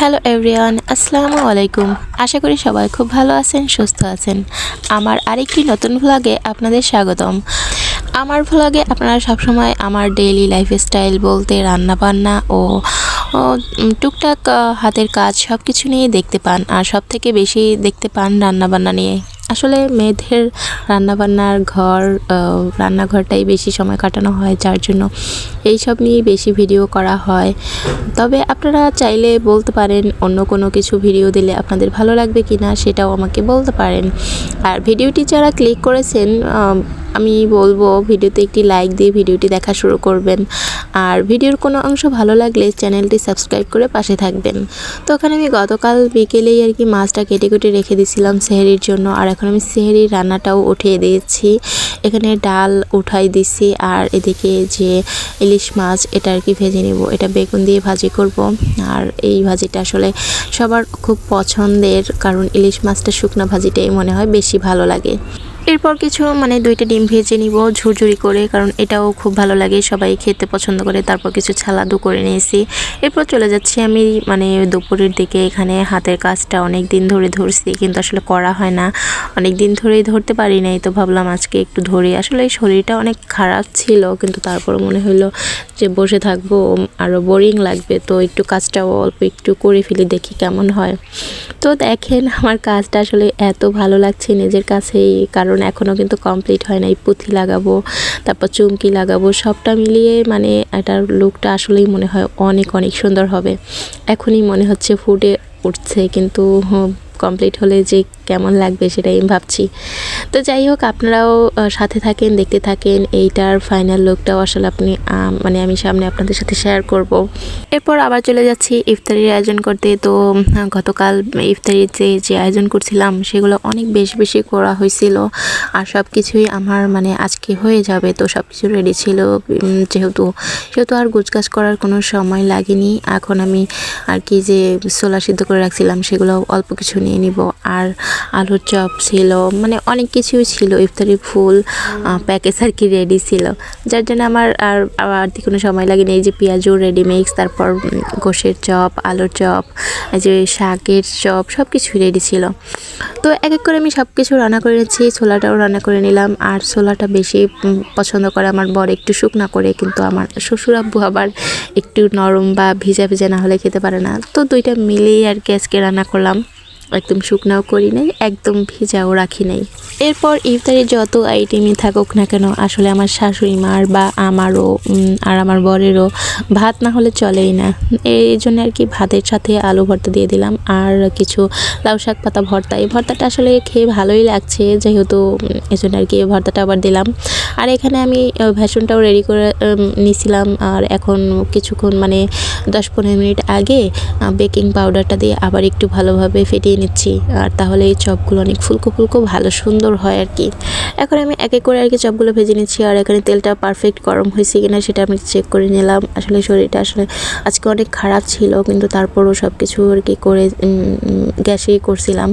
Hello everyone, আসসালামু আলাইকুম। আশা করি সবাই খুব ভালো আছেন, সুস্থ আছেন। আমার আরেকটি নতুন ভ্লগে আপনাদের স্বাগতম। আমার ভ্লগে আপনারা সবসময় আমার ডেইলি লাইফস্টাইল বলতে রান্নাবান্না ও টুকটাক হাতের কাজ সব কিছু নিয়ে দেখতে পান, আর সব থেকে বেশি দেখতে পান রান্নাবান্না নিয়ে। আসলে মেয়েদের রান্নাঘরটাই বেশি সময় কাটানো হয়, যার জন্য এইসব নিয়েই বেশি ভিডিও করা হয়। তবে আপনারা চাইলে বলতে পারেন অন্য কোনো কিছু ভিডিও দিলে আপনাদের ভালো লাগবে কি না, সেটাও আমাকে বলতে পারেন। আর ভিডিওটি যারা ক্লিক করেছেন, আমি বলবো ভিডিওতে একটি লাইক দিয়ে ভিডিওটি দেখা শুরু করবেন। আর ভিডিওর কোনো অংশ ভালো লাগলে চ্যানেলটি সাবস্ক্রাইব করে পাশে থাকবেন। তো ওখানে আমি গতকাল বিকেলেই আর কি মাছটা কেটে কেটে রেখে দিয়েছিলাম সেহরির জন্য, আর এখন আমি সেহরির রান্নাটাও উঠিয়ে দিয়েছি। এখানে ডাল উঠাই দিছি, আর এদিকে যে ইলিশ মাছ এটা আর কি ভেজে নিব। এটা বেগুন দিয়ে ভাজি করব, আর এই ভাজিটা আসলে সবার খুব পছন্দের, কারণ ইলিশ মাছটা শুকনো ভাজিটাই মনে হয় বেশি ভালো লাগে। এরপর কিছু দুইটা ডিম ভেজে নিব ঝুরঝুরি করে, কারণ এটাও খুব ভালো লাগে, সবাই খেতে পছন্দ করে। তারপর কিছু ছালাদও করে নিয়েছি। এরপর চলে যাচ্ছি আমি দুপুরের দিকে। এখানে হাতের কাজটা অনেক দিন ধরে ধরছি, কিন্তু আসলে করা হয় না, অনেক দিন ধরেই ধরতে পারি নাই। তো ভাবলাম আজকে একটু ধরি। আসলে এই শরীরটা অনেক খারাপ ছিল, কিন্তু তারপর মনে হলো যে বসে থাকবো আরও বোরিং লাগবে, তো একটু কাজটাও অল্প একটু করে ফেলি, দেখি কেমন হয়। তো দেখেন আমার কাজটা আসলে এত ভালো লাগছে নিজের কাছেই, কারণ এখনও কিন্তু কমপ্লিট হয় নাই। পুঁথি লাগাবো, তারপর চুমকি লাগাবো, সবটা মিলিয়ে এটার লুকটা আসলেই মনে হয় অনেক অনেক সুন্দর হবে। এখনই মনে হচ্ছে ফুটে উঠছে, কিন্তু কমপ্লিট হলে যে কেমন লাগবে সেটাই আমি ভাবছি। তো যাই হোক, আপনারাও সাথে থাকেন, দেখতে থাকেন। এইটার ফাইনাল লুকটাও আসলে আমি সামনে আপনাদের সাথে শেয়ার করব। এরপর আবার চলে যাচ্ছি ইফতারির আয়োজন করতে। তো গতকাল ইফতারির যে আয়োজন করছিলাম সেগুলো অনেক বেশি করা হয়েছিল, আর সব কিছুই আমার আজকে হয়ে যাবে। তো সব কিছু রেডি ছিল, যেহেতু আর গোছগাছ করার কোনো সময় লাগেনি। এখন আমি আর কি যে ছোলা সিদ্ধ করে রাখছিলাম সেগুলো অল্প কিছু নিয়ে নিব, আর আলুর চপ ছিল, অনেক কিছুই ছিল। ইফতারি ফুল প্যাকেজ আর কি রেডি ছিল, যার জন্য আমার আর কোনো সময় লাগেনি। এই যে পেঁয়াজও রেডি মিক্স, তারপর গোশের চপ, আলুর চপ, এই যে শাকের চপ, সব কিছু রেডি ছিল। তো এক এক করে আমি সব কিছু রান্না করে নিচ্ছি। ছোলাটাও রান্না করে নিলাম, আর ছোলাটা বেশি পছন্দ করে আমার বর, একটু শুকনা করে, কিন্তু আমার শ্বশুর আব্বু আবার একটু নরম বা ভিজা ভিজা না হলে খেতে পারে না। তো দুইটা মিলেই আর কি আজকে রান্না করলাম। একদম শুকনাও করি নাই, একদম ভিজাও রাখি নাই। এরপর ইফতারির যত আইটেমই থাকুক না কেন, আসলে আমার শাশুড়ি মার বা আমারও আর আমার বরেরও ভাত না হলে চলেই না। এই জন্য আর কি ভাতের সাথে আলু ভর্তা দিয়ে দিলাম, আর কিছু লাউ শাক পাতা ভর্তা। এই ভর্তাটা আসলে খেয়ে ভালোই লাগছে, যেহেতু এই জন্য আর কি এই ভর্তাটা আবার দিলাম। আর এখানে আমি ভেষনটাও রেডি করে নিয়েছিলাম, আর এখন কিছুক্ষণ 10-15 মিনিট আগে বেকিং পাউডারটা দিয়ে আবার একটু ভালোভাবে ফেটিয়ে নিচ্ছি, আর তাহলে এই চপগুলো অনেক ফুলকো ভালো সুন্দর হয় আর কি। এখন আমি এক এক করে আর কি চপগুলো ভেজে নিচ্ছি, আর এখানে তেলটা পারফেক্ট গরম হয়েছে কিনা সেটা আমি চেক করে নিলাম। আসলে শরীরটা আসলে আজকে অনেক খারাপ ছিল, কিন্তু তারপরও সব কিছু আর কি করে গ্যাসেই করছিলাম।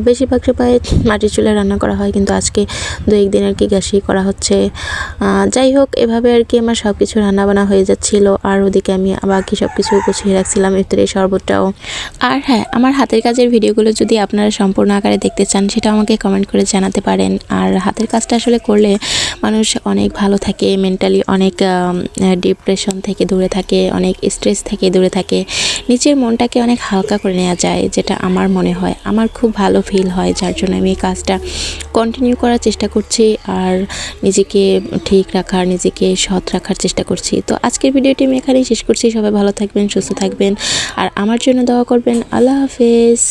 বেশিরভাগ সময় মাটির চুলায় রান্না করা হয়, কিন্তু আজকে 2-1 দিন আর কি গ্যাসেই করা হচ্ছে। যাই হোক, এভাবে আর কি আমার সব কিছু রান্নাবান্না হয়ে যাচ্ছিল, আর ওদিকে আমি বাকি সব কিছু গুছিয়ে রাখছিলাম, ইফতারের শরবতটাও। আর হ্যাঁ, আমার হাতের কাজের ভিডিওগুলো যদি আপনারা সম্পূর্ণ আকারে দেখতে চান, সেটা আমাকে কমেন্ট করে জানাতে পারেন। আর হাতের কাজটা আসলে করলে মানুষ অনেক ভালো থাকে, মেন্টালি অনেক ডিপ্রেশন থেকে দূরে থাকে, অনেক স্ট্রেস থেকে দূরে থাকে, নিজের মনটাকে অনেক হালকা করে নেওয়া যায়, যেটা আমার মনে হয়, আমার খুব ভালো ফিল হয়। যার জন্য আমি এই কাজটা কন্টিনিউ করার চেষ্টা করছি, আর নিজেকে ঠিক রাখার, নিজেকে সৎ রাখার চেষ্টা করছি। তো আজকের ভিডিওটি আমি এখানেই শেষ করছি। সবাই ভালো থাকবেন, সুস্থ থাকবেন, আর আমার জন্য দোয়া করবেন। আল্লাহ হাফেজ।